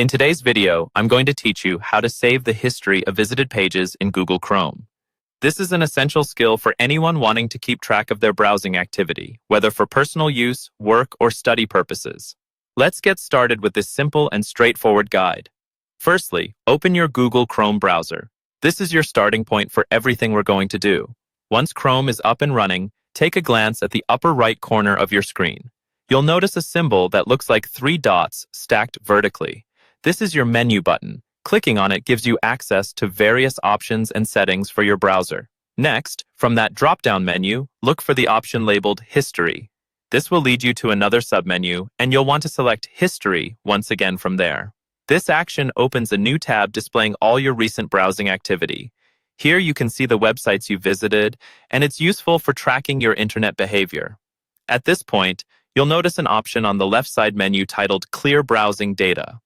In today's video, I'm going to teach you how to save the history of visited pages in Google Chrome. This is an essential skill for anyone wanting to keep track of their browsing activity, whether for personal use, work, or study purposes. Let's get started with this simple and straightforward guide. Firstly, open your Google Chrome browser. This is your starting point for everything we're going to do. Once Chrome is up and running, take a glance at the upper right corner of your screen. You'll notice a symbol that looks like 3 dots stacked vertically. This is your menu button. Clicking on it gives you access to various options and settings for your browser. Next, from that drop-down menu, look for the option labeled History. This will lead you to another submenu, and you'll want to select History once again from there. This action opens a new tab displaying all your recent browsing activity. Here you can see the websites you visited, and it's useful for tracking your internet behavior. At this point, you'll notice an option on the left side menu titled Clear Browsing Data.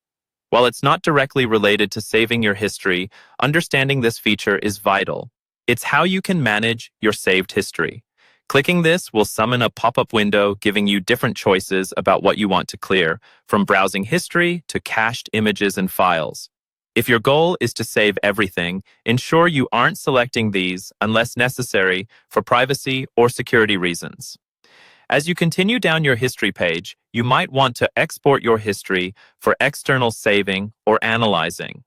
While it's not directly related to saving your history, understanding this feature is vital. It's how you can manage your saved history. Clicking this will summon a pop-up window giving you different choices about what you want to clear, from browsing history to cached images and files. If your goal is to save everything, ensure you aren't selecting these unless necessary for privacy or security reasons. As you continue down your history page, you might want to export your history for external saving or analyzing.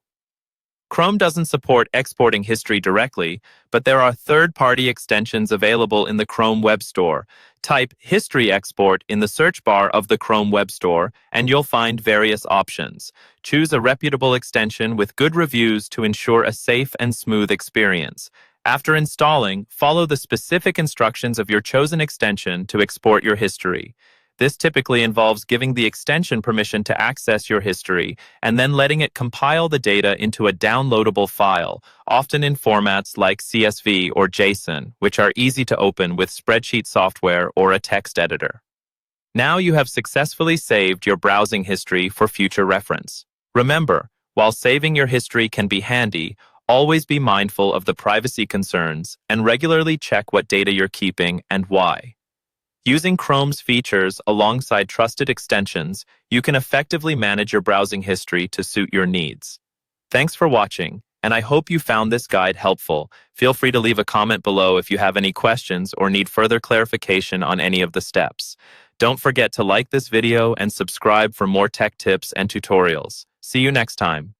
Chrome doesn't support exporting history directly, but there are third-party extensions available in the Chrome Web Store. Type History Export in the search bar of the Chrome Web Store, and you'll find various options. Choose a reputable extension with good reviews to ensure a safe and smooth experience. After installing, follow the specific instructions of your chosen extension to export your history. This typically involves giving the extension permission to access your history and then letting it compile the data into a downloadable file, often in formats like CSV or JSON, which are easy to open with spreadsheet software or a text editor. Now you have successfully saved your browsing history for future reference. Remember, while saving your history can be handy, always be mindful of the privacy concerns and regularly check what data you're keeping and why. Using Chrome's features alongside trusted extensions, you can effectively manage your browsing history to suit your needs. Thanks for watching, and I hope you found this guide helpful. Feel free to leave a comment below if you have any questions or need further clarification on any of the steps. Don't forget to like this video and subscribe for more tech tips and tutorials. See you next time.